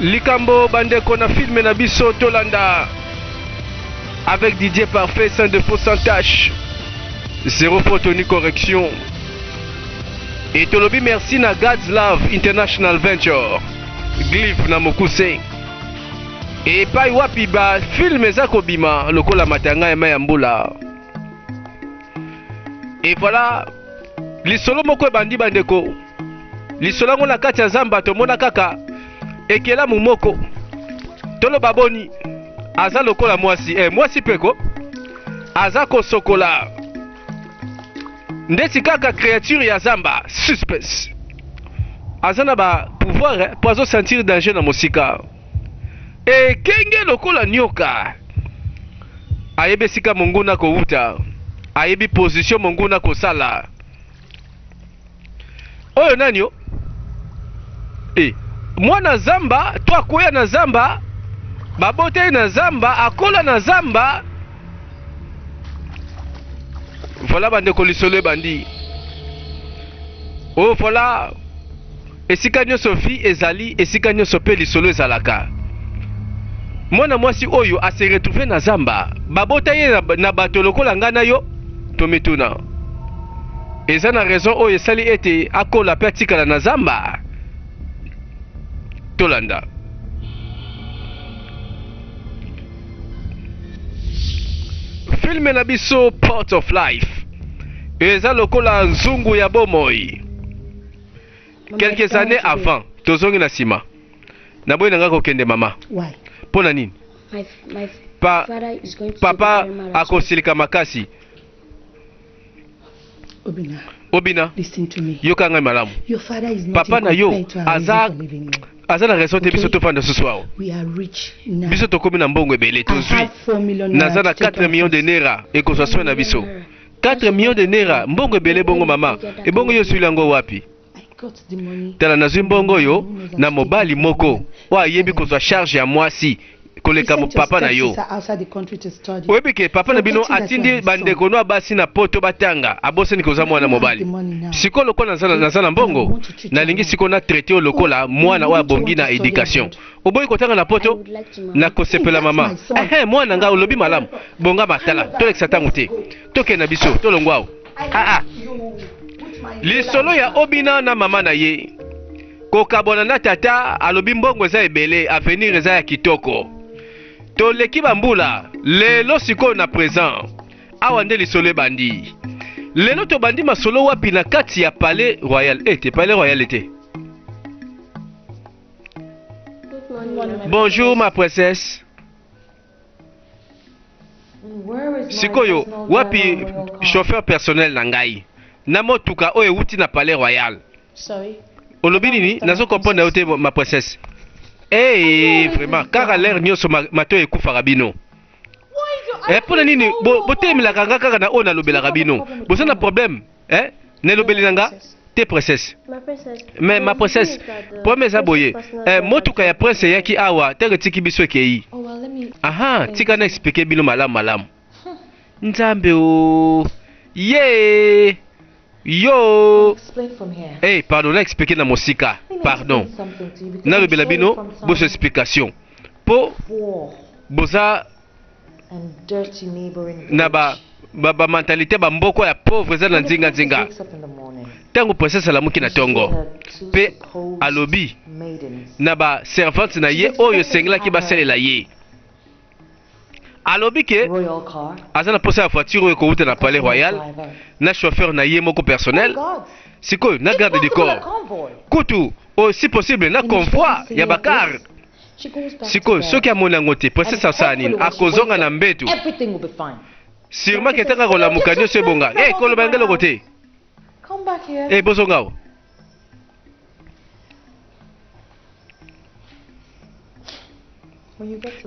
Likambo bandeko na film na biso tolanda avec Didier Parfait sans défaut sans tâche. Zéro faute ni correction. Et tolobi merci na God's Love International Venture. Glyph na Mokuse. Et pai wapi ba film eza kobima lokola matanga ya mbula. Et voilà lisolo moko ebandi bandeko. Lisolo ngo na kati ya zamba tomona kaka ekela mumoko. Tolo baboni aza lokola mwasi mwasi peko aza kosokola ndeti kaka créature ya zamba suspense aza na ba pouvoir po azo sentir danger na mosika ekenge lokola nyoka ayebi esika monguna kowuta ayebi position monguna kosala oyo nani o mwana zamba to akoya na zamba babote na zamba akola na zamba. Voilà bandeko lisolo bandi. Oh voilà esika nyonso fi ezali esika nyonso pe lisolo ezalaka. Mwana mwasi oyo ase retrouver na zamba babota ye na bato lokola ngana yo tometuna eza na raison oyo esali ete akola pe atikala na zamba tolanda. Film na biso Part of Life eza lokola nzungu ya bomoi. Quelques années avant tozongi na sima na boyi nanga kokende mama. Why? Pona nini? My father is going to papa akosilika makasi. Obina, listen to me. Yoka ngai malamu. Your father is not papa na yo aza na raison te biso tofanda ce soir. We are rich now. Biso tokomi na mbongo ebele tozwi. Naza na 4 millions de naira ekozwa na biso. 4 millions de naira mbongo ebele bongo mama. Ebongo yo suli yango wapi? Tala nazwi mbongo yo na mobali moko wa yebi kozwa charge ya mwasi koleka papa na yo. Oyebi ke papa na bino atindi bandeko no basi na poto batanga aboseni koza mwana mobali. Siko lokola naza na mbongo nalingi siko na traité lokola mwana wa bongi na éducation. Oboyi kotanga na poto na kosepela mama. Mwana nga olobi malamu bonga matala tolekisa tango te toke na biso tolongwao. Lisolo ya Obina na mama na ye kokabona na tata alobi mbongo eza ebele avenir eza ya kitoko toleki bambula lelo siko na présent awa nde lisolo bandi lelo to bandi masolo wapi na kati ya palais royal palais royal ete. Bonjour ma princesse. Sikoyo wapi chauffeur personnel na ngai na motuka oyo euti na palais royal. Sorry. Olobi nini nazo comprendre ote ma princesse. Vraiment car à l'air nyonso mato ekufaka bino. Pona nini botemelaka nga kaka na oyo nalobelaka bino boza na problème ne lobeli nanga te princesse. Mais ma princesse problème eza boye motuka ya prince eyaki awa tere tiki biso ekei. Tika na expliquer bino malamu nzambe o ye yo pardon na expliquer na mosika pardon na lobela bino boso explication po boza na ba mentalité ba mboko ya pauvre eza na nzinga tango princesse alamuki na tongo pe alobi na ba servante na ye oyo sengelaki basalela ye alobi ke aza na posa ya voiture oyo ekouta na palais royal na chauffeur na ye moko personnel sikoyo na garde du corps kutu si possible na convoi ya bakar sikoyo soki amoni yango te princesse asala nini akozonga na mbetu sûrement ke tanga kolamuka nyonso ebonga koloba yango eloko te bozongao.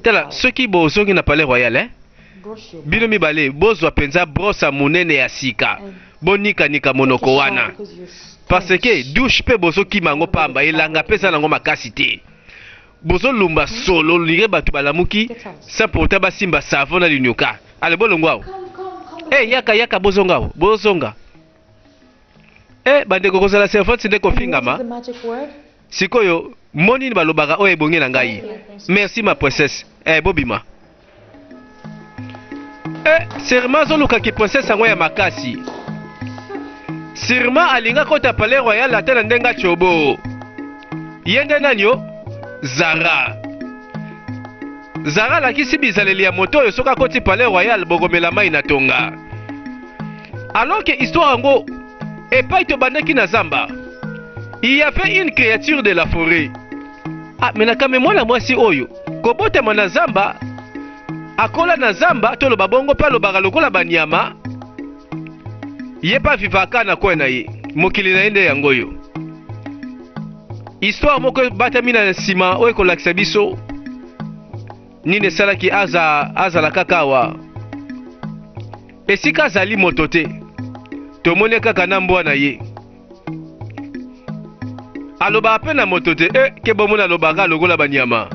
Tala soki bozongi na palais royal bino mibale bozwa penza brosa monene ya sika bonika monoko wana parce que douche pe bozoki mango pamba elanga pesa nango makasi te bozolumba solo lire batu balamuki sans pourtant basimba savon na linyoka ale bolongwao yaka bozonga bandeko kozala servante nde kofingama sikoyo moni ni balobaka oyo ebongi na ngai. Merci ma princesse. Bobima. Sûrement zoluka ki princesse yango ya makasi. Sûrement alinga kota palais royal ata na ndenga chobo. Yende nani yo? Zara. Zara lakisi bizaleli ya moto oyo soka koti palais royal bogomela mai na tonga. Alors que histoire yango epai to bandaki na zamba. Il y avait une créature de la forêt. Mais nakame mwana mwasi oyo kobotama na zamba akola na zamba to loba bongo pa lobaka lokola banyama ye pa vivaka na kwena ye mokili na yende yango yo. Histoire moko batami na nsima oyo kolakisa biso nini esalaki azala kaka awa esika azali moto te tomoni kaka na mbwa na ye aloba ape na moto te ke bomona alobaka lokola banyama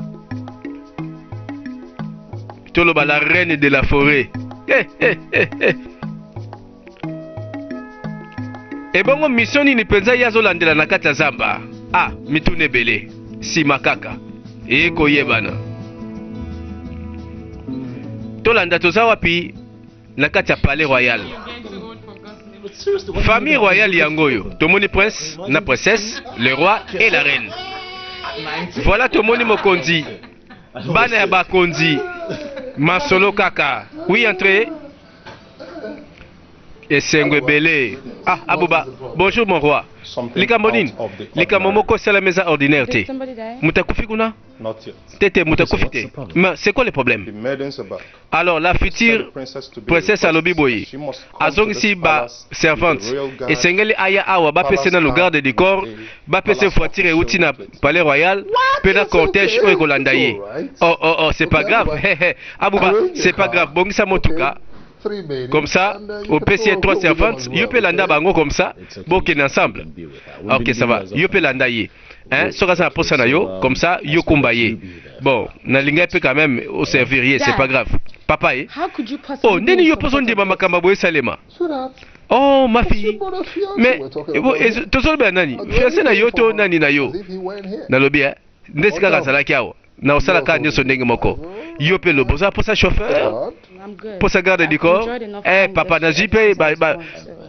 toloba la reine de la forêt. Ebongo mission nini penza ye azolandela na kati ya zamba? Mituna ebele nsima kaka koyebana tolanda toza wapi na kati ya palais royal. Famille royale yango oyo tomoni prince na princesse, le roi et la reine. Voilà tomoni mokonzi bana ya bakonzi masolo kaka. Oui, entrez. Et Sengwebele. Abouba. Bonjour mon roi. Likamodine. Likamomoko c'est la maison ordinaire. Mutakufi kuna? Tete mutakufite. Mais c'est quoi le problème? Alors la future princesse Alobiboyi. Azong si ba servante. Et Sengeli aya awa ba pese na le garde du corps. Ba pese voiture et outil na palais royal. Pena cortège ou ekolandaye. Oh, c'est pas grave. Abouba, c'est pas grave. Bongisa motuka. Comme ça, au PC 3 servantes, yopé landa bango comme ça, boken ensemble. Ok, ça va. Yopé landa ye. Soka ça pour ça na yo, comme ça, yo kumbaye. Bon, na linga peut quand même au servir, c'est pas grave. Papa Oh, neni yo poson de mama kamabo salema. Oh, ma fille. Mais tozolo ba nani? Fiancé na yo to nani na yo. Na lobi ndesika kazala kiawo. Na osala ka nyoso ndenge moko. Yopé lo boza pour ça chauffeur. Pour sa garde du corps, papa n'a pas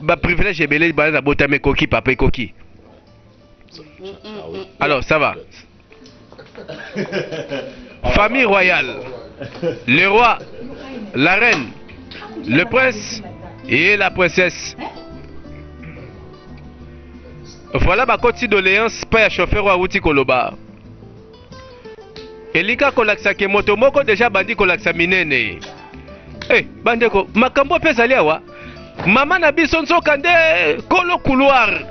ba privilège belé ba na botame koki papa koki. Alors ça va. Famille royale, le roi, la reine, le prince et la princesse. Voilà ma côte doléance pas ya chauffeur wa wuti koloba. Elika kolaksa ke moto moko déjà bandi kolaksa minene. Bandeko, makambo pesa liawa. Mama na biso nzoka nde kolo couloir.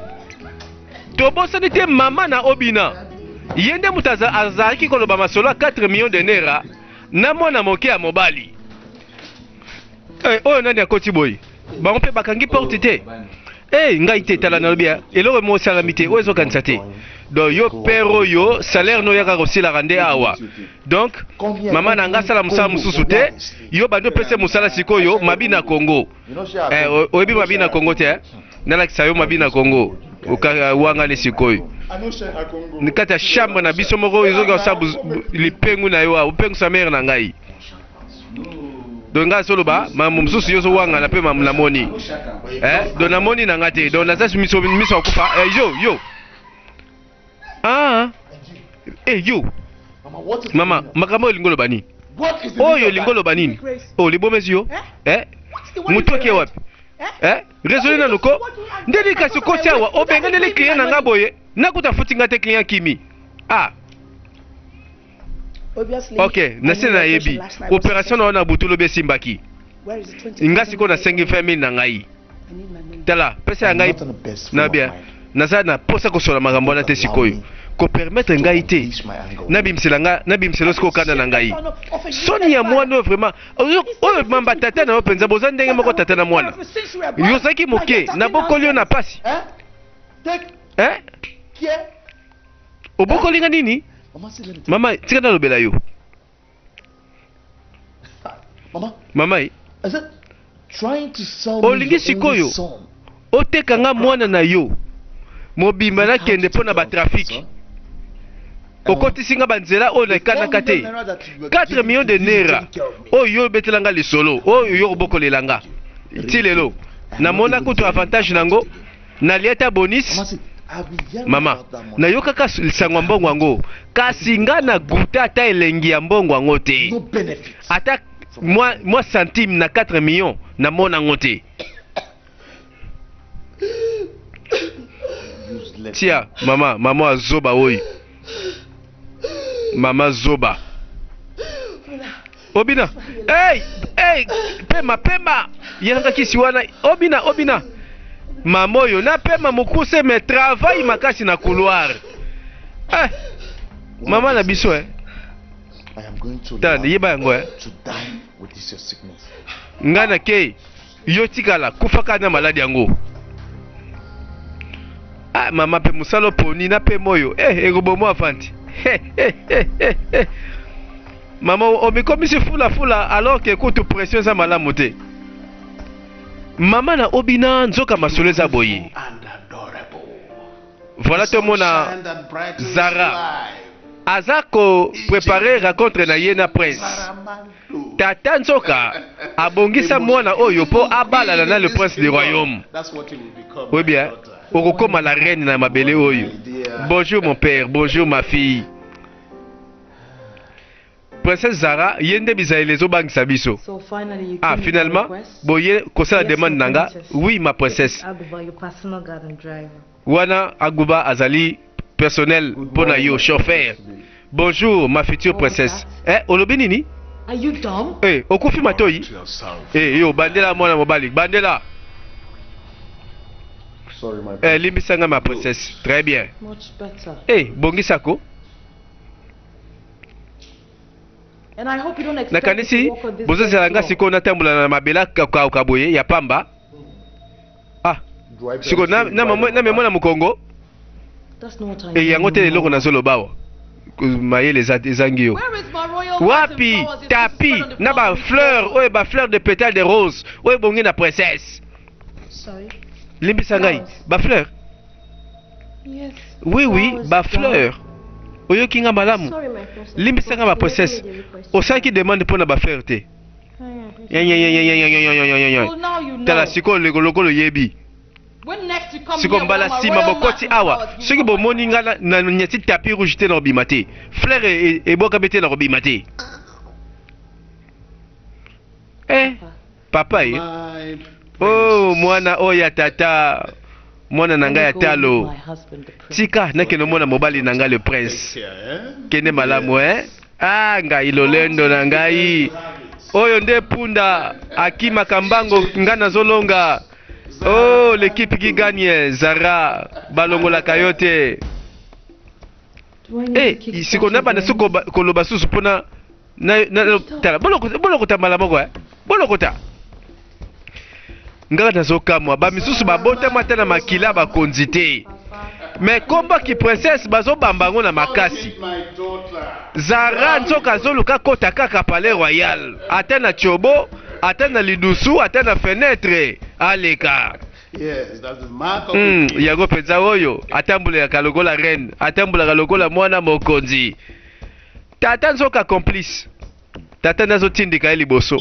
Tobosani te mama na obina. Yende mutaza azaki koloba masolo 4 millions de naira. Na mwana moke ya mobali. Oyo nani akoti boy. Ba on pe bakangi porte te. Ngai te tala na lobia. Eloko mo salamité oyo zokanisa te. Donc yo pero yo salaire no yaka kosila rande awa. Donc mama nanga sala musala mususu te yo bando pese musala sikoyo mabina Congo. Oyebi mabina Congo te nalakisa yo mabina Congo uka wanga le sikoyo. Nikata chambre na biso moko izoga sabu lipengu na yo upengu sa mère na ngai. Donc nga solo ba mamu mususu yo so wanga na pe mamu na moni. Donc na moni na ngate donc na zasu miso kufa yo. Yo. Mama, makambo lingolo bani. Yo lingolo banini. Libomezi yo. Mutoke wapi? Raisonner na loko. Ndeli kasi ko sawa, obenga ndeli client na ngaboye. Nakuta futinga te client kimi. Ok, nase na yebi. Opération na butulo be simbaki. Ngasi ko na 50,000 na ngai. Tala, pesa ngai na bien. Nazana posa ko sola makambo na te sikoyo. Ko permettre ngai te. Nabimsela sko kana na ngai. Soni ya mwana vraiment. Oyo mamba tata na openza boza ndenge moko tata na mwana. Yo saki moke na bokolio na pasi. Obokolinga nini? Mama, tika na lobela yo. Mama, is it trying to sell olingi sikoyo. Oteka nga mwana na yo. Mobimba na kende pona ba trafic. okotisinga banzela oyo nakanaka te 4 millions de naira oyo obetelanga lisolo oyo yo obokolelanga ti lelo namona kutu avantage nango nalieta bonus mama nayokaka lisangwa mbongo yango kasi nga na guta ata elengi ya mbongo yango te ata moi centime na 4 millions namona yango te. Tia mama azoba oyo mama zoba obina hey pema yanga kisi wana obina mama oyo na pema mukuse me travail makasi na couloir mama na biso tande yeba yango ngana ke yo tikala kufaka na maladi yango mama pe musalo poni na pe moyo egobomo afanti mama omikomisi fula alors que kutu pression za malamu te mama na obina nzoka masolo za boye voilà tout mona Zara azako préparer rencontre na ye na prince tata nzoka abongisa mwana oyo po abala na le prince du royaume. Oui bien okokoma la reine na mabele oyo. Bonjour mon père, bonjour ma fille. Princesse Zara yende bizaile zo bangisa biso. Finalement boye kosala demande nanga. Oui ma princesse. Wana Aguba azali personnel pona yo chauffeur. Bonjour ma future princesse. Olobi nini? Are you dumb? Okufi matoi. Yo bandela mwana mobali, bandela. Sorry, my limbisanga ma princesse. Très bien. Much better. Bongisako. And I hope you don't expect nakanisi me to walk on this bozo very zelanga floor. siko natambula na mabela kaboye ya pamba. Siko na memona mukongo. That's not what I Yango te loko na zolo bawo. Mayele ezangi. Wapi tapi na ba fleur oye ba fleur de pétales de rose oye bongi na princesse. Sorry. Limbisa ngai ba fleur. Yes. Oui ba fleur. Oyo kinga malamu. Sorry my princess. Limbisa nga ba princesse. Osaki demande pona ba fleur te. Well, now you know. Tala siko lokolo yebi. When next you come Siko here, mbala well, my sima royal bokoti master awa. powers, you Soki will bomoni nga na nyati tapis rouge te na robima te. Fleur e boka bete na robima te. Papa oh mwana oya tata. Mwana nanga ya talo. Tika nakeno mwana mobali nanga le prince. Kene malamu nga ilolendo na ngai. Oyo nde punda akima kambango ngana zolonga. Oh l'équipe qui gagne Zara balongola kayote. Sikona bana suko koloba susu pona na tala bolokota malamu bolokota. Ngaka nazokamwa ba misusu babota mata na makila bakonzi te. Mais komba ki princesse bazo bambango na makasi. Zara nzoka zoluka kota kaka palais royal. Ata na chobo, ata na lidusu, ata na fenêtre. Aleka. Yes, that's the mark of Yago penza oyo, atambula kalogola reine, atambula kalogola mwana mokonzi. Tata nzoka complice. Tata nazo tindika liboso.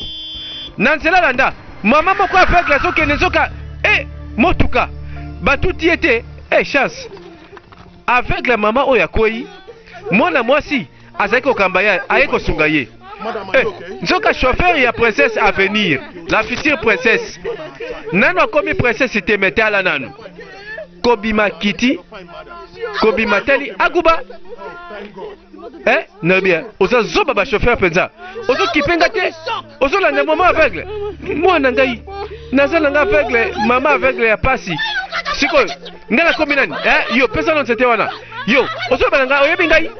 Nansela landa. Maman moko avec la soke nezoka motuka batuti ete chance avec la maman oya koi mwana mwasi azaki okamba ya ayeko sunga ye nzoka chauffeur ya princesse à venir la future princesse nano akomi princesse temetala nanu kobima kiti kobima tali aguba na bien oza zoba ba chauffeur penza ozo kipenga te ozo la maman aveugle mwana ngai nazala nga aveugle maman aveugle ya pasi siko ngala komi nani yo pesa non c'était wana yo ozo ba nga oyebi ngai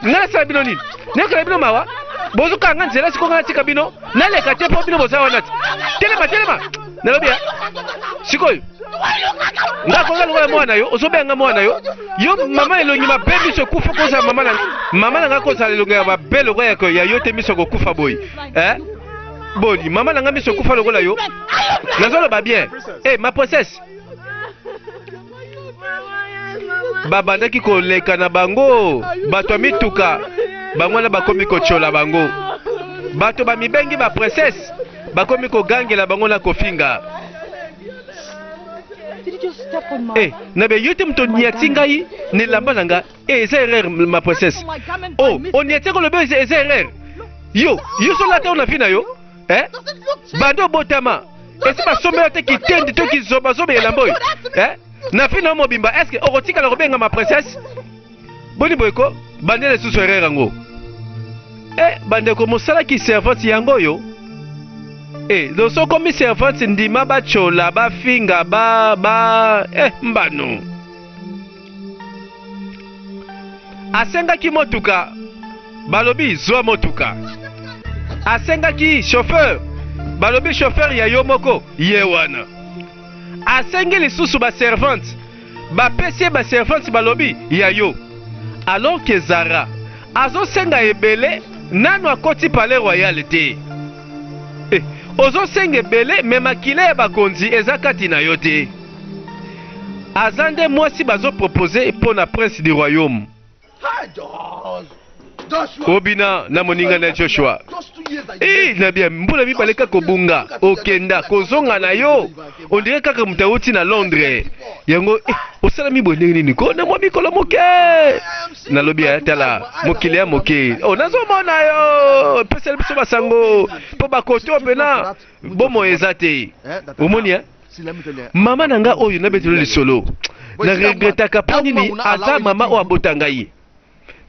ngala sa bino nini nekala bino mawa bozo ka nga nzela siko nga tika bino naleka te po bino boza wana telema nalobia siko ngakonga lokola mwana yo ozobenga mwana yo mama elongi mabe biso kufa koza mama nanga kozala elongi ya mabe lokola ya yo te miso kokufa boyi boni mama nanga miso kufa lokola yo nazoloba bien ma princesse babandaki koleka na bango bato ya mituka bango wana bakomi kochola bango bato bamibengi ba princesse bakomi kogangela bango na kofinga. Na be yote mto niati ngai ne lamba nanga eza erreur ma princesse. Oh oniati ko lobe eza erreur. Yo so la ta on a fina yo bando botama esi basombe yo te kitendi to kizoba zobe elambo na fina mobimba est-ce que okotika la kobenga ma princesse boni boyko bandele susu erreur yango bandeko mosala ki servante yango yo donc so komi servante ndima bachola bafinga mbano asengaki motuka balobi zwa motuka asengaki chauffeur balobi chauffeur ya yo moko ye wana asengi lisusu baservante bapesi baservante balobi ya yo alors que Zara azosenga ebele nano akoti palais royal te ozosenga ebele me makile ya bakonzi eza kati na yo te aza nde mwasi bazopropose mpo na prince du royaume. Obina na moninga na Joshua na bia mbula mibaleka kobunga okenda kozonga na yo ondire kaka mutauti na Londres yango osala mibonde nini ko na mwa mikolo moke na lobi atala mokile ya moke nazomona yo pesa biso basango po bakoto pena bomo ezate omonia mama nanga oyo na betelo lisolo na regretaka panini aza mama o abotanga yi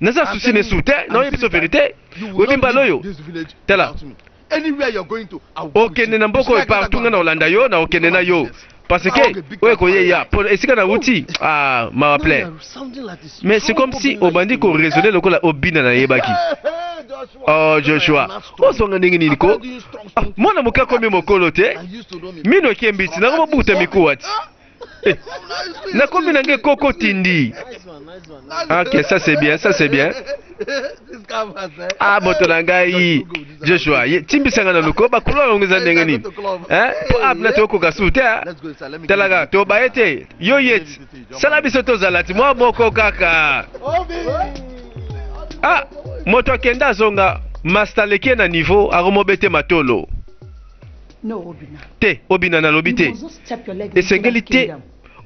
naza souci ne soute na oyo biso vérité webimba loyo tala okende na mboko partout nga na olanda yo na okende na yo parce que oyo koyeya esika na wuti mawa plein mais c'est comme si obandi ko raisonner lokola obina na yebaki. Oh Joshua osonga ndenge nini ko mwana moka komi mokolo te mino kembisi na mobuta mikuwati na komi nange koko tindi. Ok, ça c'est bien, ça c'est bien. Boto nangai Joshua timbisanga na luko bakulo ongeza ndenge nini po abna toko kasute talaga to baete yo yet sala biso to zalati mwa moko kaka moto akenda zonga master leke na niveau aromobete matolo. No, Obina. Te obina na lobite esengeli te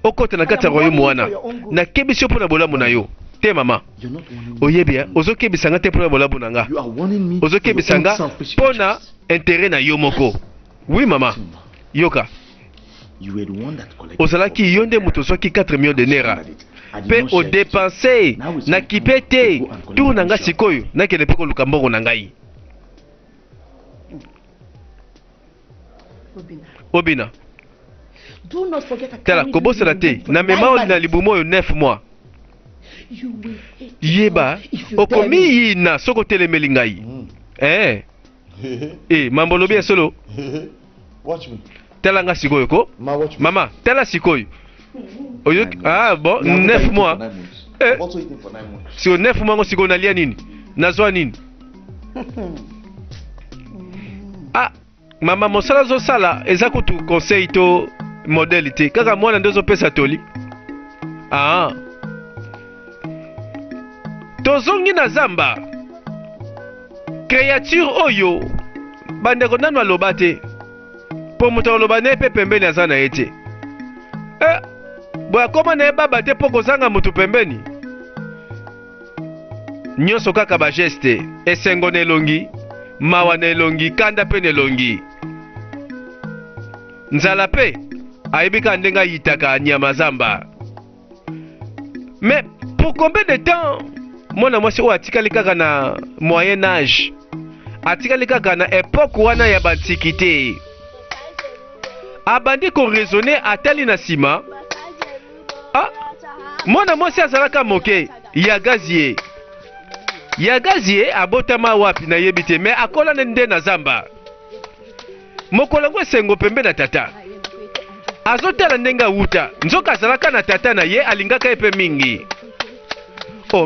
okota na kati ya royaume wana na kebisi mpona bolamu na yo te mama oyebia ozokebisanga te mpona bolamu na nga ozokebisanga mpona intérêt na yo moko. Oui mama yoka ozalaki yo nde moto ozwaki 4 millions de naira mpe odepanse na kipe te tour na nga sikoyo nakende mpe koluka mbongo na ngai. Obina tala kobosela te na mema na libumu oyo 9 mois yeba okomi yina soko telemeli ngai mambo lobi ya solo tala nga sikoyo ko mama tala sikoyo oyo bon 9 mois siko 9 mois ngo sikoyo nalia nini nazwa nini mama mosala zosala eza kutu conseil to modèle te kaka mwana nde ozopesa toli tozongi na zamba créature oyo bandeko nano aloba te mpo moto aloba ne mpe pembeni aza na ye te boya koma na ye baba te mpo kozanga motu pembeni nyonso kaka bageste esengo na elongi mawa na elongi kanda mpe na elongi nzala mpe ayebika ndenge ayitaka nyama zamba. Mais pour combien de temps mwana mwasi oyo atikali kaka na moyen âge atikali kaka na époque wana ya bantikité abandi koraisonne atali na nsima mwana mwasi azalaka moke ya gazie abotama wapi nayebi te mais akola nde na zamba mokolo yango esengo pembe na tata azotala ndenge awuta nzoka azalaka na tata na ye alingaka ye mpe mingi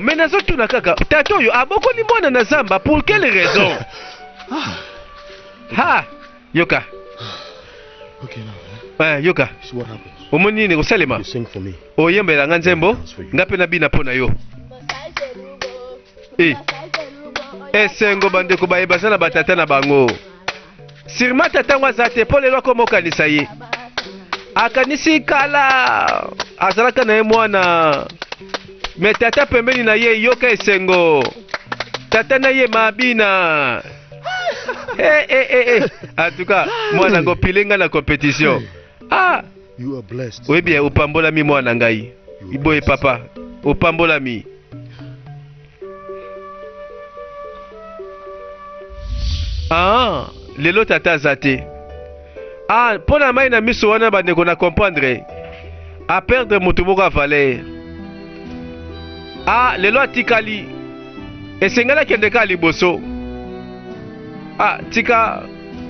mais nazotuna kaka tata oyo abokoli mwana na zamba pour quelle raison yoka Yoka. See what happens. Omoni ni kosalema. You sing for me. Oyembela nga nzembo nga pe na bina pona yo. Esengo bandeko bayeba sana batata na bango. Sirma tata ngwaza te pole loko mokanisa ye. Akanisi kala azalaka na ye mwana. Me tata pembeni na ye yoka esengo. Tata na ye mabina. En tout cas, mwana ngo pilenga na compétition. You are blessed. Oui bien, upambola mi mwana ngai. Iboye papa, upambola mi. Lelo tata zate. Pona mai na miso wana bandeko na comprendre. A perdre mutu moko valeur. Lelo atikali. Esengala kende ka liboso. Tika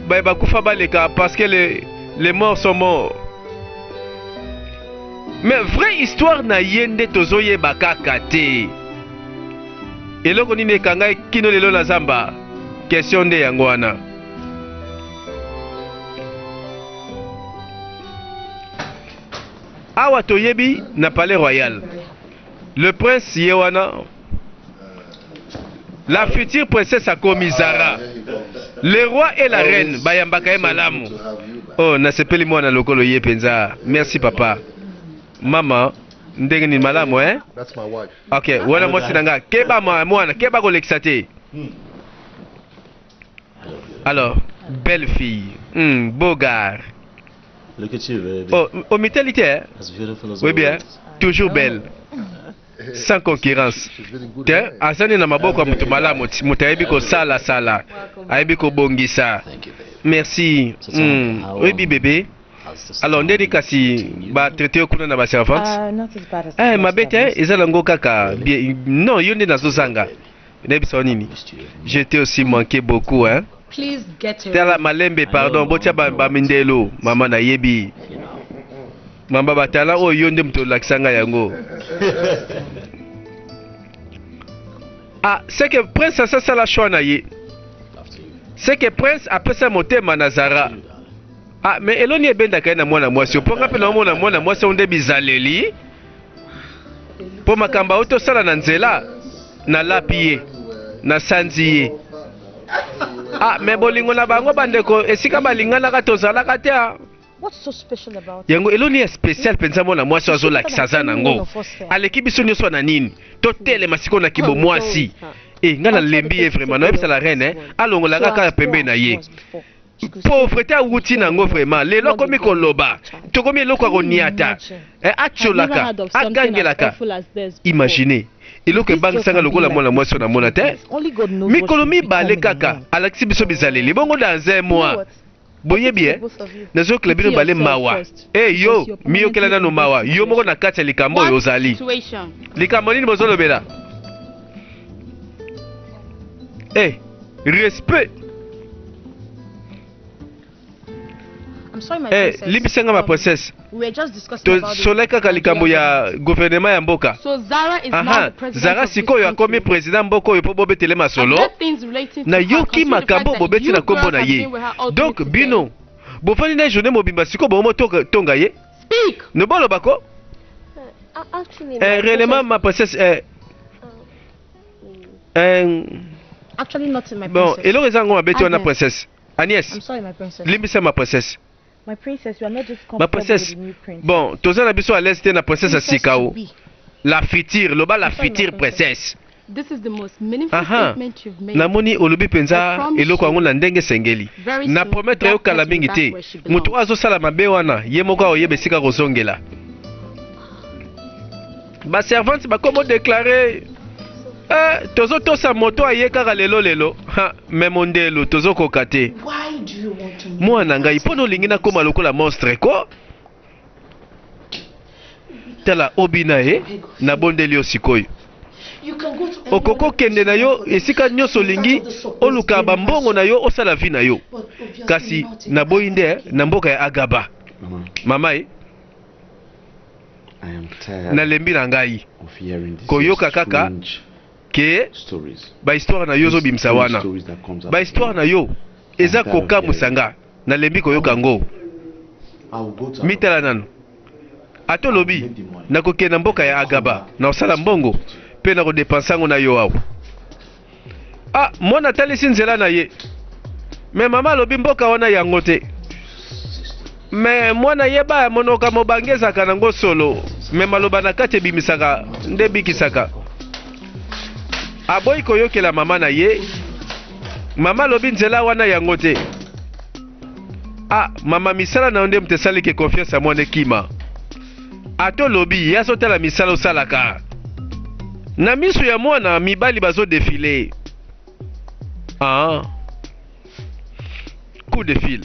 ba kufa baleka parce que les morts sont morts. Mais vraie histoire na yende tozoye bakaka te. Eloko nini kanga kino lelo na zamba. Question de yango wana. Awa toyebi na palais royal. Le prince Yewana, la future princesse Akomizara, le roi et la reine bayambaka malamu. Oh, na sepeli mwana lokolo ye penza. Merci papa. Mama, ndenge ni malamu That's my wife. Okay, wana mosi nanga keba mwana, keba ko lexate. Alors, belle fille, beau gars. Look at you, baby. Oh, homitalité, As beautiful as oui bien, always. toujours belle. Sans concurrence. Te asani na maboko ya mutu malamu, mutu ayebi ko sala, ayebi ko bongisa. Thank you, baby. Merci. Oui bébé. Alors ndeni kasi ba traité kuna na ba servante. Not as bad as Mabete ezalango kaka. Non, yonde na zozanga. Nebisa nini? J'étais aussi manqué beaucoup Please get it. Tala malembe pardon, botia ba mindelo, mama na yebi. Mamba batala o yonde mto laksanga yango. C'est que prince ça la choix na ye. C'est que prince après ça motema nazara. Mais eloni ebenda kaina mwana mwasi. Ponga pe na mwana mwasi onde bizaleli. Po makamba oto sala na nzela na lapiye na sanziye. Mais bolingo na bango bandeko esika balingana ka tozala ka te. What's so special about yango eloni ya spécial penza mwana mwasi azo lakisa za nango. Aleki biso nyonso na nini? Totele masiko na kibo mwasi. Ngana lembi ye vraiment na yebisa la reine alongola kaka pembe na ye. Pauvreté awuti nango vraiment lelo komi koloba tokomi eloko akoniata acholaka agangelaka. Imaginez eloko ebangisanga lokola mwana mwasi na mona te mikolo mibale kaka alakisi biso bizaleli bongo dans un mois. Boye bien nazokela bino bale mawa yo miyokela nano mawa yo moko na kati ya likambo oyo ozali likambo nini bozolobela respect. I'm sorry, my princess. Libisanga ma princesse. We were just discussing about soleka ka likambo ya gouvernement ya mboka. So Zara is now the president. Zara sikoyo akomi president mboka oyo po bobetele masolo. Na yoki makambo bobeti na kombo na ye. Donc bino bofani na journée mobimba siko bomo tonga ye. Speak. Ne bolo bako. Actually, réellement ma princesse Actually not in my princess. Bon, elo rezango mabeti wana princesse. Agnès. I'm sorry, my princess. Limbisa ma princesse. My princess, you are not just Ma princesse. Bon, toza na biso à l'est na princesse Sikao. La future, loba la future princesse. This is the most meaningful statement you've made. Namoni olobi penza eloko yango na ndenge sengeli. Na promettre yo kala mingi te. Mutu azo sala mabe wana, ye moko oyebe sika kozongela. Ba servante ba komo déclarer tozo tosa moto aye kaka lelo. Memondelo tozo kokate. Why do you want to Mwana ngai pono lingina koma lokola monstre ko. Tala obina na bondeli osikoyo. Okoko kende na yo esika nyoso lingi oluka bambongo na yo osala vi na yo. Kasi na boinde na mboka ya Agaba. Mama I am tired na lembi na ngai of hearing this koyoka kaka ke stories. Ba histoire na yo zo bimsa wana. Ba histoire na yo eza koka musanga na lembi koyoka ngo. mitala nano ato lobi nakokenda mboka ya Agaba na osala mbongo pe na kodepansango na yo awa mwana talisi nzela na ye me mama lobi mboka wana yango te me mwana yeba monoka mobangezaka nango solo me maloba na kati ebimisaka nde bikisaka aboyi koyokela mama na ye mama lobi nzela wana yango te mama misala na nde mtesalike confiance mwana kima ato lobi yazotala misala osalaka na miso ya mwana mibali bazo défilé coup de fil.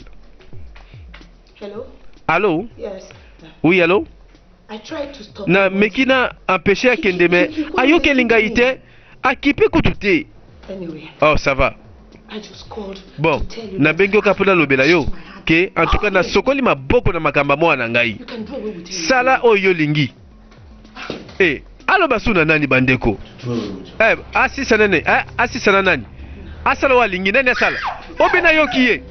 Hello? Allô? Yes. Oui, allô? I tried to stop. Na mekina empêché akende me ayokelinga ite akipe kutute. Anyway. Oh, ça va. I just called. Bon, na bengo kapuna lobela yo ke en tout cas na sokoli maboko na makamba mwana ngai. Sala oyo lingi. Alo basuna nani bandeko? Asisa nani? Asisa nani? Asala wa lingi nani asala? Obina yokiye.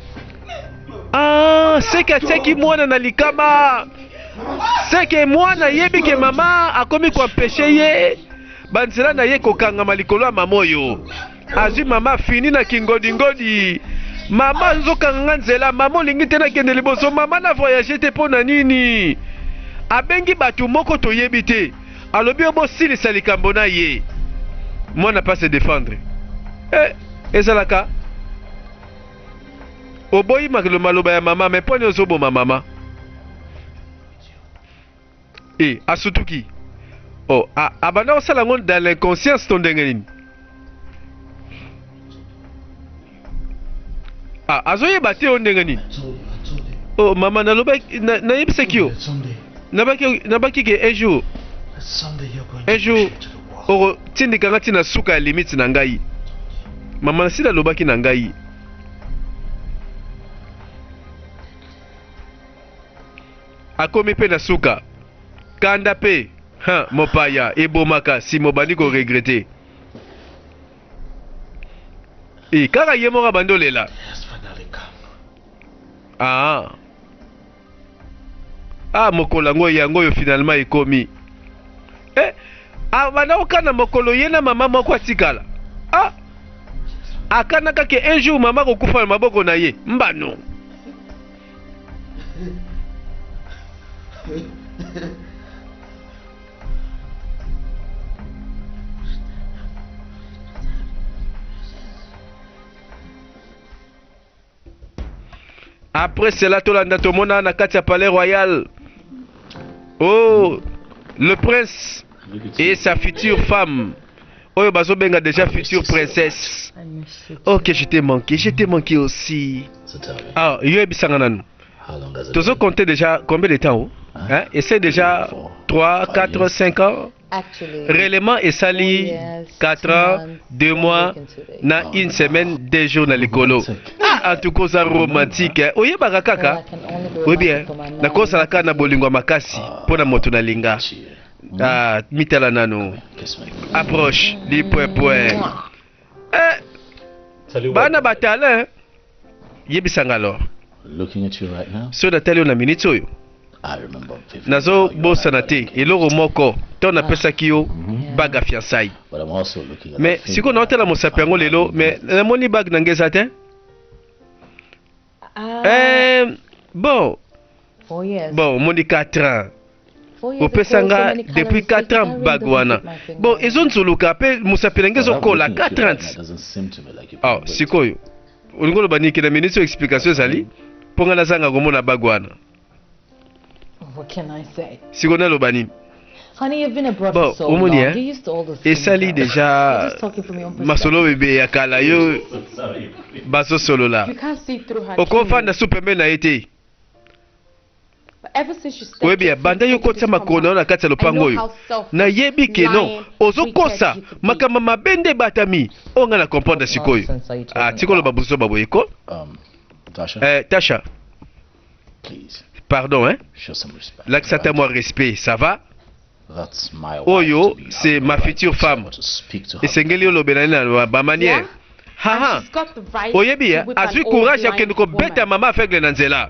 Seke teki mwana na likama. Seke mwana yebi ke mama akomi kwa peshe ye. Banzela na ye kokanga malikolo ya mamoyo. Azwi mama fini na kingodi. Mama nzokanga nzela mama lingi tena kende liboso mama na voyage te pona nini. Abengi batu moko toyebi te. Alobi obo silisa likambo na ye. Mwana pas se défendre. Ezalaka. Oboyi maloba ya mama me poni ozoboma mama. Asutuki. Abana osala ngo dans l'inconscience to ndenge nini. Azoyeba te ndenge nini. Mama naloba na yebisa kio. Nabaki ke un jour oro tindika ngati na suka ya limite na ngai. Mama nasila lobaki na ngai. Akomi pe na suka. Kanda pe mopaya ebomaka si mobandi ko regretter. Kaka ye moko bandolela. Mokolo ngo yango yo finalement ekomi. Bana okana mokolo ye na mama moko atikala. Akanaka ke un jour mama kokufa na maboko na ye. Mbano. Après cela, tolanda tomona na kati ya palais royal. Le prince et sa future femme. Oyo bazo benga déjà future princesse. Ok, je t'ai manqué aussi. Yo ebisanga nanu. Tozo compter déjà combien de temps? Et c'est déjà 3, 4, 5 ans. Réellement, et sali 4 ans, 2 mois, na une semaine, 2 jours na l'écolo. En tout cas, ça romantique. Oye barakaka. Oui bien. Na kosa la kana bolingo makasi pona moto na linga. Mitala nano. Approche, li point. Bana batala. Yebisanga alors. Looking at you right now. So da tali na minute oyo. I remember vividly. Nazo bosana te eloko moko to na pesa kiyo baga fiançailles. But I'm also looking at. Mais siko na otela mosapi yango lelo mais na moni bag na ngeza te. Bon. 4 years. Bon, moni 4 ans. 4 years Opesanga depuis 4 ans bag wana. Bon, ezonzuluka pe mosapi na ngezo kola 4 ans. Doesn't seem to me like you. Sikoyo. Ulingolo baniki na ministre explication zali. Ponga na zanga komona bag wana. What can I say? Sikona lobani. Honey, you've been abroad for so long. You're used to all those things. Esali déjà masolo bebe ya kala yo baso solo la. You can't see through her. Okofanda superman na ete. But ever since you Oui bien, banda yo kotsa makona na kati ya lopango yo. Na yebi ke non, ozokosa makama mabende batami. Onga na comprendre sikoyo. Tikolo babuso baboyeko. Tasha. Tasha. Please. Pardon, hein? Show some respect. L'accepte-moi respect, ça va? That's my Oyo, c'est ma future femme. Et c'est ngeli yo lobenani na ba manière. Haha. Oyebi, azui courage ya kende ko beta mama aveugle na nzela.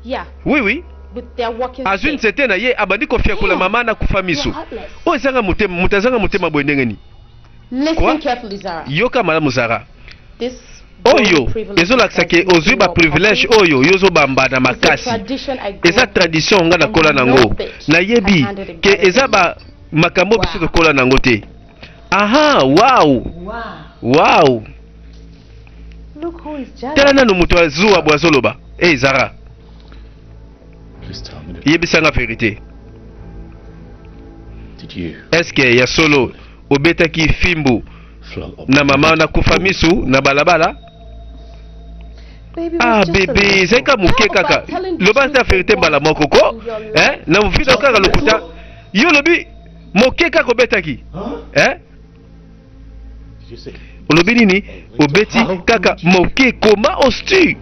Yeah. Oui, oui. But they're working. Azwin c'était na ye abandi kofia kula mama na kufa miso. O ezanga mutema mutazanga mutema bwendengeni. Listen carefully, Zara. Yoka malamu Zara. This Oyo ezolakisa ke ozwi ba privilege oyo yozobamba na makasi. Eza tradition nga nakola nango. Nayebi ke eza ba makambo biso tokola nango te. Aha, wow. Wow. Look who is jealous. Tela nanu mutu azuwa bwazoloba. Hey Zara. Please tell me Yebisanga vérité. Did you Est-ce que ya solo obetaki fimbu na mama na kufa misu na balabala? Bébé, c'est comme muke kaka. Loba ta vérité mbala moko ko? Na mufida kaka lokuta. Yo lobi moke kaka obetaki. Olobi nini? Obeti kaka moke koma ostu.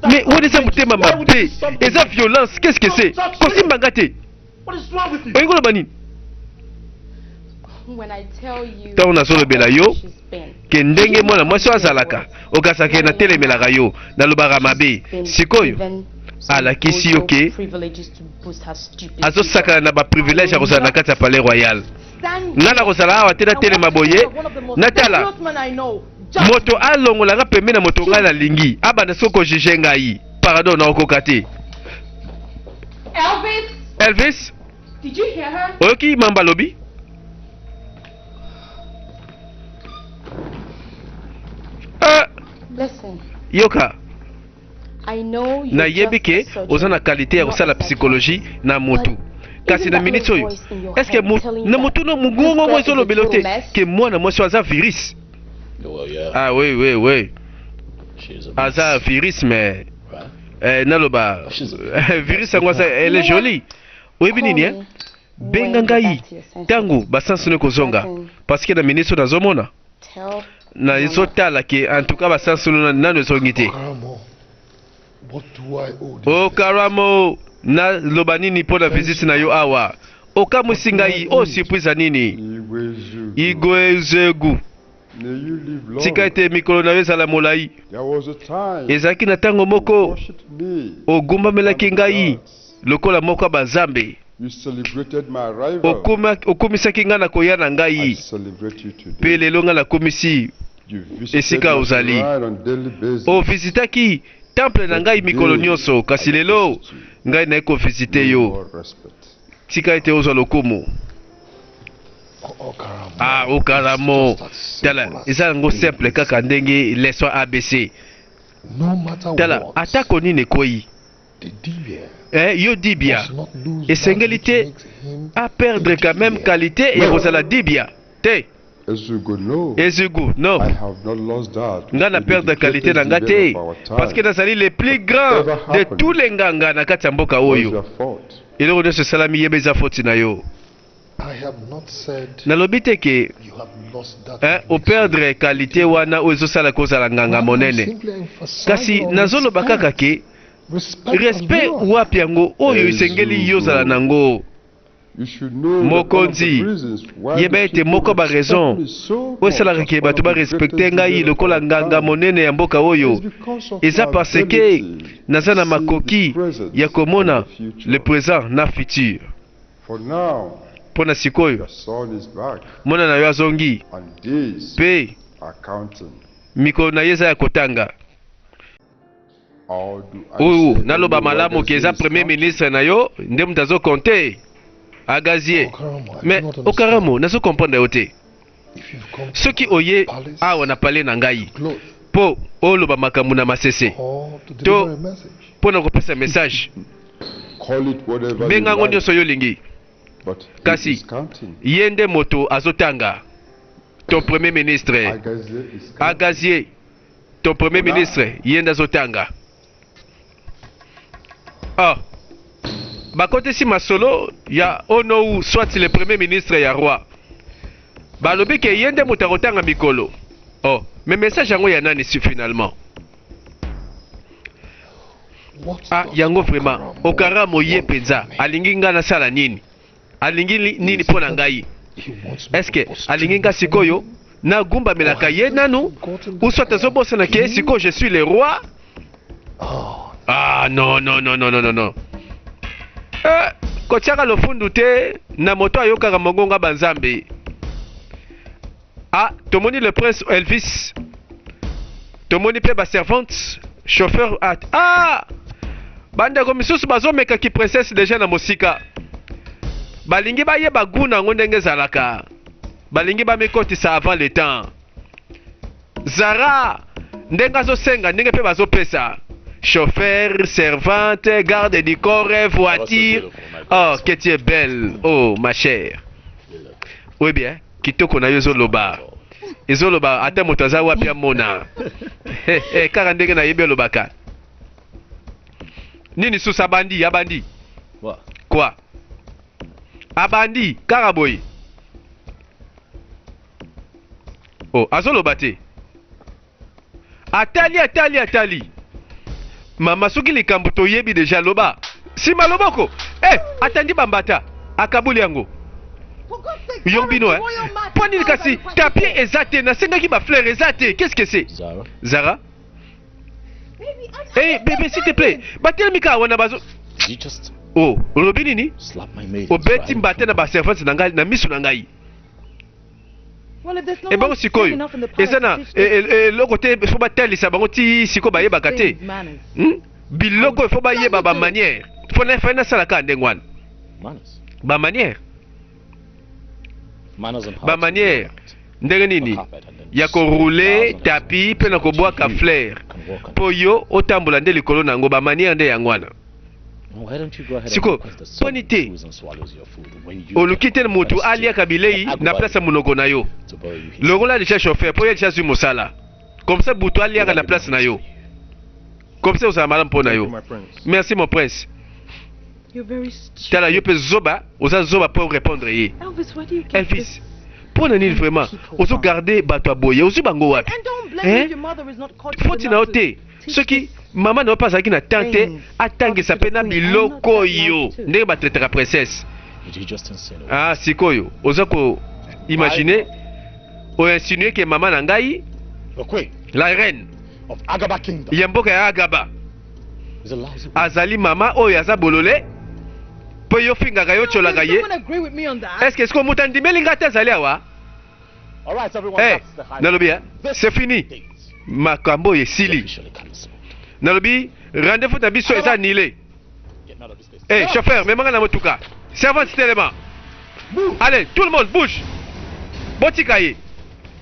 Mais où est-ce que tu m'as mappé? Et ça violence, qu'est-ce que c'est? Kosi Mbangate. Oingolo bani. When I tell you, Ta una solo bela yo. Kendenge mwana mwasi azalaka. Okasake na telemelaka yo. Na lobaka mabe. Sikoyo. Alakisi yo ke. Azo saka na ba privilège ya kozala na kati ya palais royal. Ngana kozala awa te na telema boye. Natala. Moto alongola nga pembe na moto nga na lingi abanda soko jije ngai pardon na okoka te. Elvis, did you hear her? oyoki mamba lobi? Listen. Yoka I know you na yebi ke oza na qualité ya kosala psychologie na motu kasi na minute oyo est-ce que na motu no mugongo mo ezolobela te ke mwana mwasi aza virus? Well, yeah. Ah oui, oui, oui. She's a Aza virus mais right? naloba virus yango elle est jolie. Oyebi nini hein? Benga ngai tango basansu ne kozonga parce que na ministre nazomona na ezotala ke en tout cas basansu nano ezongi te. What do I owe this? O Karamo na loba nini po na visite na yo awa okamusi ngai o surprise nini igwezegu tika ete mikolo na yo ezala molai ezalaki na ntango moko ogumbamelaki ngai lokola moko ya banzambe okumisaki ngai na koya na ngai mpe lelo ngai nakomisi esika ozali ovisitaki temple na ngai mikolo nyonso kasi lelo ngai naye kovisite yo tika ete ozwa lokumu. Ah, Okaramo. Tala, eza yango simple kaka ndenge leçon ABC. Tala, atako nini koi? Yo dibia. Esengeli te a perdre quand même qualité et kozala dibia. Te. Ezugu, non. Nga na perdre qualité na nga te parce que nazali le plus grand de tous les nganga na kati ya mboka oyo. Eloko nyonso esalami yeba eza faute na yo. Nalobi te ke o perdre qualité wana oyo ezosala kozala nganga monene kasi nazoloba kaka ke respect wapi yango oyo esengeli yozala nango. Mokonzi yeba ete moko ba raison oyo esalaka ke bato barespecte ngai lokola nganga monene ya mboka oyo eza parce ke naza na makoki ya komona le présent na futur. Pona sikoyo mona na yo azongi pe mikolo na ye eza ya kotanga. Oyo naloba malamu ke eza premier ministre na yo nde mutu azokonte agazier mais Okaramo nazo comprendre yo te soki oye awa na pale na ngai po oloba makambo na masese to mpona kopesa message benga ngo nyonso yo lingi kasi ye nde moto azotanga. Ton premier ministre Agazier ton premier ministre ye nde azotanga. Bakotesi masolo ya ono soit le premier ministre ya roi balobi ke ye nde moto akotanga mikolo. Mais message yango ya nani si finalement? Yango vraiment Okaramo ye penza alingi nga nasala nini? Alingi nini pona ngai? Est-ce que alingi nga sikoyo na gumba melaka ye nanu ou soit azobosana ke sikoyo je suis le roi? Ah, non, non, non, non, non, non, non. Kotiaka lofundu te, na moto ayokaka mongonga banzambe. Ah, tomoni le prince Elvis. Tomoni pe ba servante, chauffeur at. Ah! Banda ko misusu bazomeka ki princesse déjà na mosika. Balingi ba ye baguna ngondenge zalaka. Balingi ba mekotisa avant le temps. Zara, ndenga zo senga, ndenge pe bazo pesa. Chauffeur, servante, garde du corps, voiture. Oh, que tu es belle. Oh, ma chère. Oui bien, kitoko na yo zoloba. Izoloba ata motaza wapi amona. Kaka ndenge na yebe lobaka. Nini susa bandi, abandi. What? Quoi? Abandi, karaboy. Oh, azoloba te. Atali. Mama soki likambo toyebi deja loba. Si maloboko. Atandi bambata. Akabuli yango. Yombino, hein? Poni kasi tapis ezate na senga ki ba fleur ezate. Qu'est-ce que c'est? Zara? Hey, bébé, s'il te plaît. Batel mika wana bazo. You just Oh, Robini ni? slap my maid. Obeti mbate na ba servante na ngai na misu na ngai. Well, if there's no E bango one sikoyo. enough in the palace Eza na to teach loko te fo batelisa bango ti siko ba yeba kate. things, manners. Biloko fo ba yeba ba manière. Fo na fa na sala ka ndengwana. Manners. Ba manière. Manners and Ba manière. Ndenge nini? Ya ko rouler tapis pe na ko boaka fleur. Po yo otambola nde likolo nango ba manière nde yangwana. Why don't you go ahead Siko, and request the son poni who te. chews and swallows your food when you Olukite mutu alia kabilei na place munoko na yo. to borrow you his Longola déjà chauffeur po ya déjà su mosala. Comme ça butu alia na place na yo. Comme ça osala malam po na yo. Merci mon prince. You're very stupid. Tala yo pe zoba, oza zoba pour répondre ye. Elvis, why do you keep Elvis. this? Pour nani vraiment? Ozo garder bato aboye, ozo bango wapi? And don't blame Eh? if your mother is not cultured Faut na enough to ote. teach Soki this. mama na pas aki na tante, atangisa pe na biloko yo. Ndenge ba traiter princesse. Did you just insinuate? Ah, sikoyo. Oza ko imaginer o insinuer que maman na ngai The queen la reine of Agaba Kingdom ya mboka ya Agaba Is a lousy azali mama oyo aza bolole po yo fingaka yo cholaka ye. Someone agree with me on that. Est-ce que ce que mutandimeli ngata azali awa? All right, everyone, Eh, that's the high nalobi hein? C'est fini. date. Makambo esili. officially cancelled. Nalobi rendez-vous na biso eza annulé. Get out of this place. Eh, chauffeur, memanga na motuka. Servante tellement. Allez, tout le monde bouge. Botika ye.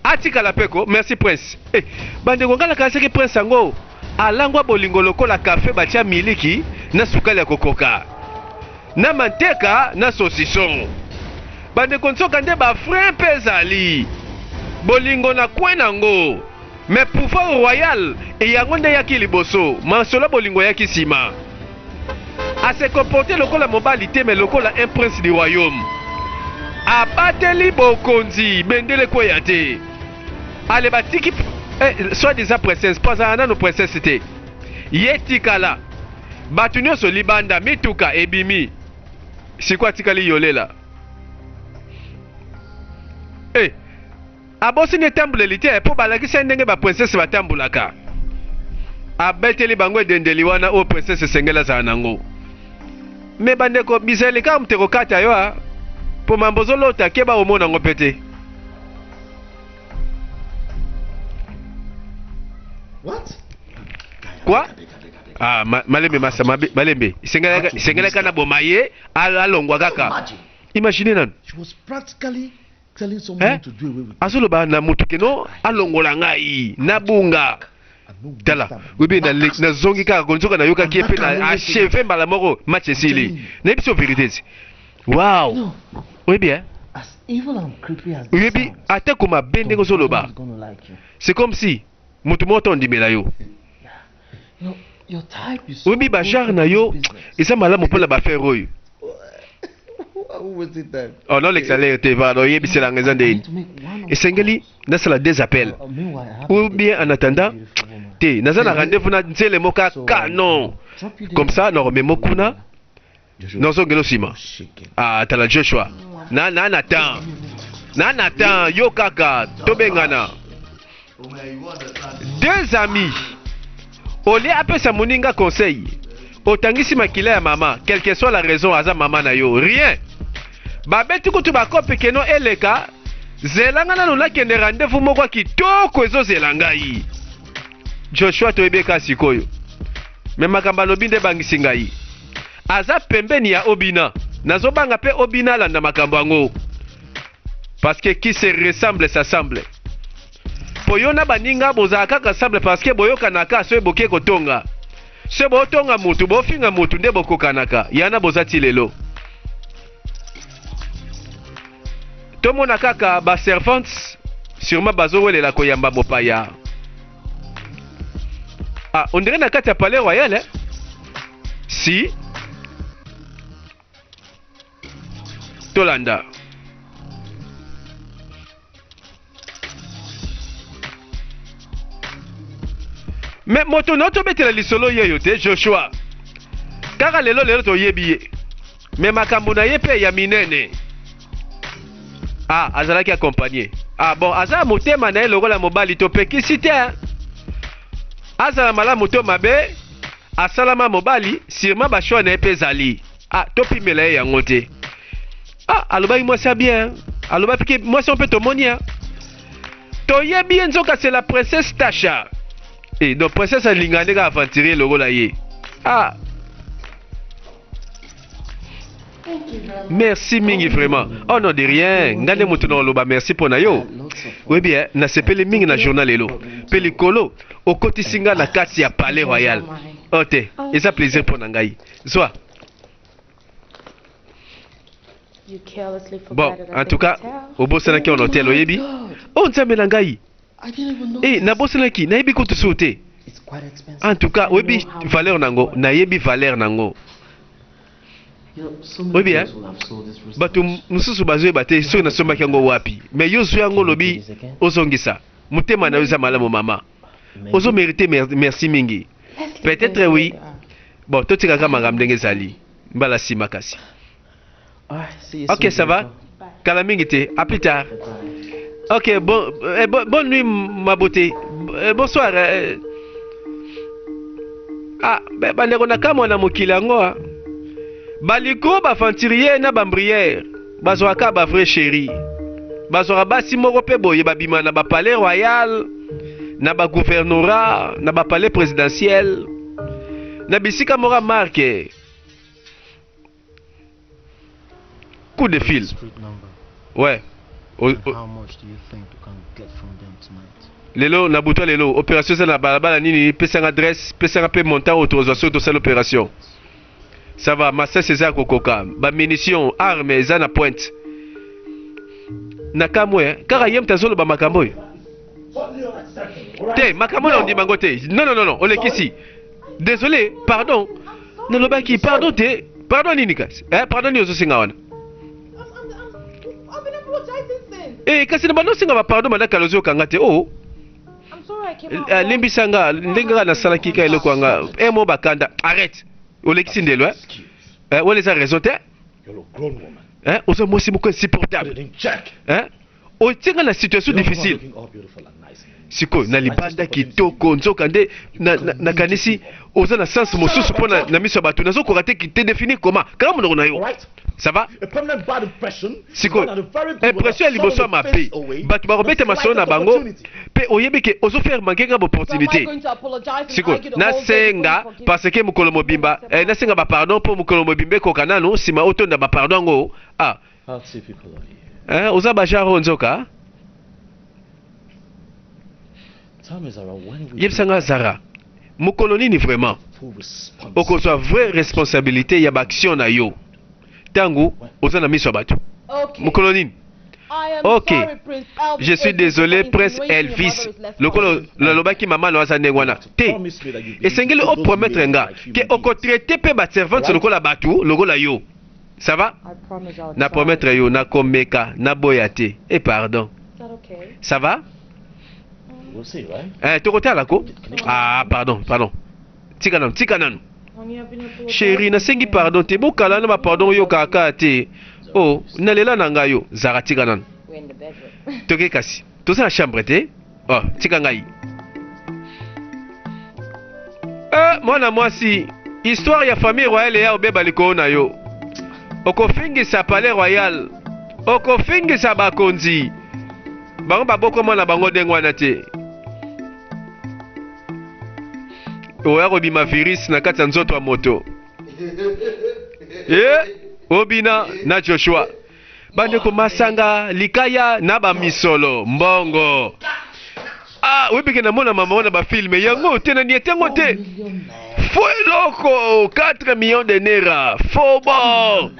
Atika la peko, merci prince. Eh, bande ngala kaseki prince yango. Alangwa bolingo lokola café batia miliki na sukali ya kokoka. Na manteka na saucisson. Bande konsoka nde ba frein pezali. Bolingo na kwenango. Mais pouvoir royal et yango nde yaki liboso. Mansolo bolingo yaki sima. A se comporter lokola mobali te mais lokola un prince du royaume. Abateli bokonzi bendele koya te. Ale batiki soit disant princesse pas ana no princesse te. Yetikala. Batu nyonso libanda mituka ebimi. Sikwa tikali yolela. Eh. Abosi ne tambuleli te po balakisa ndenge ba princesse batambulaka. Abeteli bango dendeli wana o princesse sengela za nango. Me bandeko bizeli ka mteko kata yo a. Po mambozo lota keba omona ngo pete. What? Quoi? Ah, malembe masa malembe. Sengela kana bomaye alongwa kaka. Imaginez nan. She was practically telling someone to do away with Azolo ba na mutuke no alongola ngai na bunga. Tala, webi na zongi kaka konzoka na yoka kiepe na acheve mbala moko match esili. Na biso vérité. Wow. No. Webi hein? as evil and creepy as Webi sounds, ata kuma bende ngozoloba. someone is gonna like you. C'est comme si mutu moto ndimela yo. Your type is so Webi ba good genre for na yo this business. eza malamu pona ba faire oyo. Who was it then? Oh non l'excellent te va no yebisela ngeza I'm trying ndeni. to make one of Esengeli nasala des appels. Meanwhile, I have Ou to bien en attendant beautiful woman. te naza na rendez-vous na nzele moka canon. Drop you there. Comme ça no memo kuna Joshua, nozongelo sima. shaking. Ah, tala Joshua. Na Nathan. Na Nathan, yo kaka, tobengana. Deux amis. Oli apesa moninga conseil. Otangisi makila ya mama, quelle que soit la raison aza mama na yo, rien. Babeti kutu bakope keno eleka, zelanga nanu nakende rendez-vous moko kitoko ezozela ngai. Joshua toyebeka sikoyo. Me makambo alobi nde bangisi ngai. Aza pembeni ya Obina. Nazobanga pe Obina landa makambo yango. Parce que qui se ressemble s'assemble. Poyona baninga bozala kaka semble parce que boyokanaka so eboke kotonga. Se botonga mutu bofinga mutu nde bokokanaka. Yana bozati lelo. Tomona kaka ba servants sûrement bazowelela koyamba mopaya. Ah, on dirait na kati ya palais royal hein? Si Tolanda. Mais moto noto betela lisolo yeyo te Joshua. Kaka lelo to yebi. Mais makambo na ye pe ya minene. Ah, azalaki accompagné. Ah bon, aza motema na ye lokola mobali to pekisi te. Azala malamu to mabe, asalama mobali, sûrement ba choix na ye pe zali. Ah, to pimela ye yango te. Ah, aloba moi ça bien. Aloba piki moi si on peut to monia. To yebi nzoka c'est la princesse Tasha. Eh, donc princesse alingane ka aventurier lokola ye. Ah. Merci mingi vraiment. Oh non de rien. Ngande mutu na loba merci pour na yo. Oui bien, na sepele mingi na journal elo. Pelikolo okoti singa na kati ya palais royal. Ote, eza plaisir pour ngai. Soit. Bon, en tout cas, au bosana ki on hôtel oyebi. Oh nzambe na ngai. Eh, na bosana ki na yebi ko tusote. En tout cas, oyebi valeur nango, na yebi valeur nango. Oui bien. Bato mususu bazwe bate so na somba kango wapi. Mais yo zo yango lobi ozongisa. Mutema na yoza malamu mama. Ozo mériter merci mingi. Peut-être oui. Bon, to tika kama ngamdenge zali. Mbala si makasi. OK, ça va? Kala mingi te. À plus tard. OK, bonne nuit ma beauté. Bonsoir. Ah, bandeko na kama na mokili yango. Baliko bafantirier na bambrière bazwaka ba vrai chéri bazwaka basi moko pe boye babima na ba palais royal na ba gouvernorat na ba palais présidentiel na bisika moko marque coup de fil. Ouais. Lelo na buto lelo opération ça na balabala nini pesa adresse pesa pe montant autorisation de cette opération. Ça va, Massa César Kokoka. Ba munitions, armes, zana pointe. Nakamwe, kara yem tazolo ba makamboy. Te, makamboy on dit mangote. Non, on est ici. Désolé, pardon. Non, le baki, pardon te. Pardon Ninikas. Pardon ni ozosinga wana. Kasi na bano singa ba pardon madaka lozo kangate. Oh. I'm sorry I came out. Limbisanga, ndinga na salaki ka eloko anga. Mo bakanda. Arrête. Olexi ndelo hein on les a raison te You're a grown woman. hein ozo mosi moko insupportable hein o tinga na situation difficile siko na libanda kitoko nzoka nde na kanisi ozo na sens mosusu pona na miso bato nazo ko rater ki te définir comment kama mo na yo ça va A permanent bad impression. siko impression liboso ma pe bato ba robete maso na bango pe oyebi ke ozo faire manquer ga opportunité siko na senga parce que mukolo mobimba na senga ba pardon pour mukolo mobimbe ko kanano sima otonda ba pardon ngo ah How typical are you? oza ba jaro nzoka Tell me, Zara, when we yebsanga Zara mukolo nini vraiment full response? okozwa vraie responsabilité ya ba action na yo tangu oza na miso bato mukolo nini ok je suis désolé Prince Elvis lokolo lobaki mama na waza ndengwana te esengeli o promettre nga ke okotraiter pe ba servante lokola bato lokola yo ça va na promettre yo na komeka na boyate et pardon ça va We'll see, right? tokotala ko ah pardon tika nanu chérie nasengi pardon te bokala na ba pardon yo kaka te oh nalela na ngayo Zara tika nanu toke kasi toza na chambre te oh tika ngai mwana mwasi histoire ya famille royale ya obeba likolo na yo okofingisa palais royal okofingisa bakonzi bango baboko mwana bango ndenge wana te oya kobima virus na kati ya nzoto ya moto obina na Joshua bandeko masanga likaya na bamisolo mbongo webike na mona mama wana bafilme yango te na nietengo te fo eloko 4 millions de naira fo bon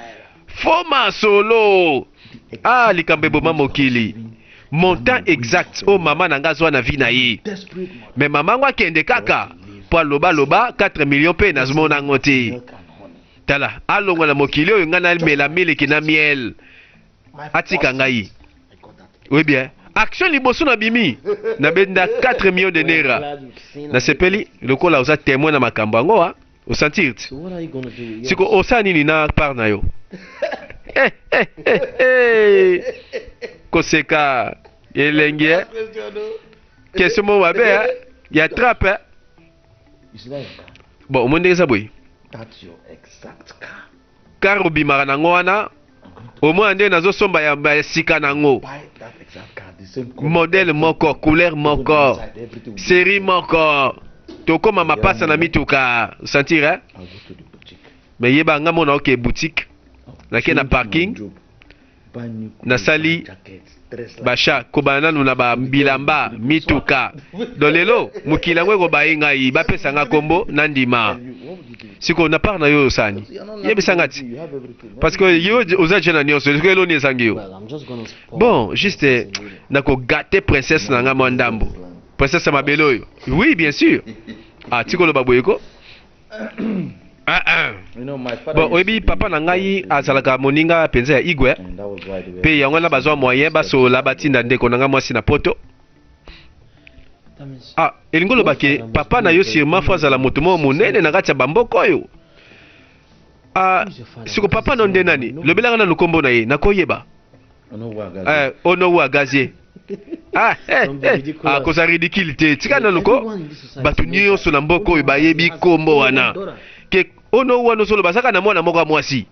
fo masolo likambo eboma mokili montant exact mama na nga azwa na vi na ye me mama ngo akende kaka po aloba 4 millions mpe nazomona ngo te tala alongwa na mokili oyo nga namela miliki na miel atika ngai oui bien action liboso na bimi na benda 4 millions de naira na sepeli lokola oza témoin na makambo yango osentir ti siko osala nini na part na yo koseka elenge question mo mabe ya trappe bon omoni eza boye kar obimaka nango wana omona nde nazosomba ya sika nango modèle moko couleur moko série moko tokoma mapasa na mituka sentir mais yeba nga mona oke boutique nake na parking nasali basha kobana nanu na babilamba mituka do lelo mokili yango ekobaye ngai bapesa nga kombo na ndima siko na part na yo osani yebisanga ti parce que yo oza jena nyonso siko eloni esangi yo bon juste nakogate princesse na nga mwa ndambo princesse ya mabele oyo oui bien sûr tikoloba boye ko bon oyebi papa na ngai azalaka moninga mpenza ya igwe mpe yango wana bazwa moyen basola batinda ndeko na ngai mwasi na poto elingi olobake papa na yo sûrement fo azala moto moko monene na kati ya bamboka oyo siko papa no nde nani lobelanga nanu nkombo na ye nakoyeba onowu agazie koza ridicule te tika nanu ko bato nyonso na mboka oyo bayebi nkombo wana ke onowu wana osoloba azaka na mwana moko ya mwasi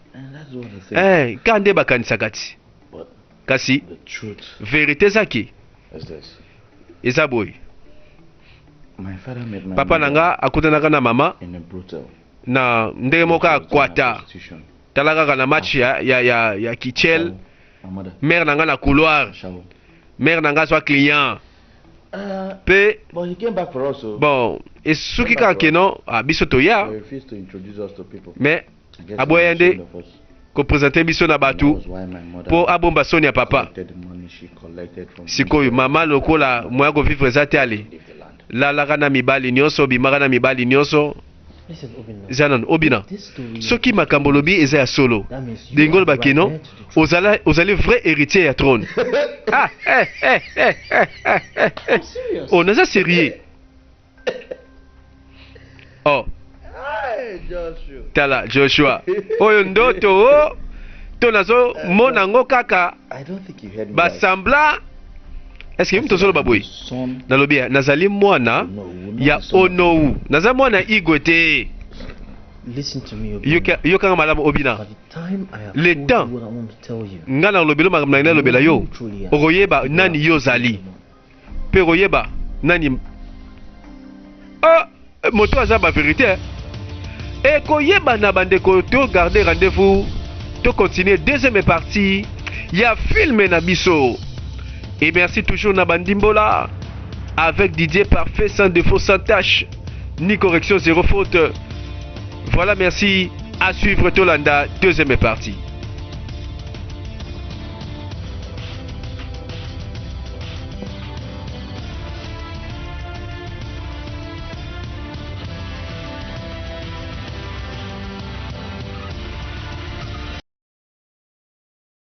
ka nde bakanisaka ti kasi verité ezaki eza boye papa na nga akutanaka na mama na ndenge moko akwata tala kaka na match ya kichel mare na nga na couloir mare na nga azwa client mpe bon esuki kaka keno biso toya mais aboya nde kopresente biso na bato mpo abomba soni ya papa sikoyo mama lokola moya kovivre eza te ale lalaka na mibali nyonso bimaka na mibali nyonso eza nano obina soki makambo lobi eza ya solo ndenge olobaki no ozali vrai héritier ya trône naza sérieux tala Joshua oyo ndoto to nazo mona yango kaka basambla est-ce que mtu tozoloba boye nalobi nazali mwana ya onowu naza mwana igwe te yokanga malamu obina le temps nga na lobelo makambo na ngai nalobela yo okoyeba nani yo ozali mpe okoyeba nani moto aza bavérité ekoyeba na bandeko to garder rendez-vous to continuer deuxième partie ya filme na biso. Et merci toujours Nabandimbola avec Didier parfait, sans défaut, sans tâche, ni correction, zéro faute. Voilà, merci. À suivre Tolanda, deuxième partie.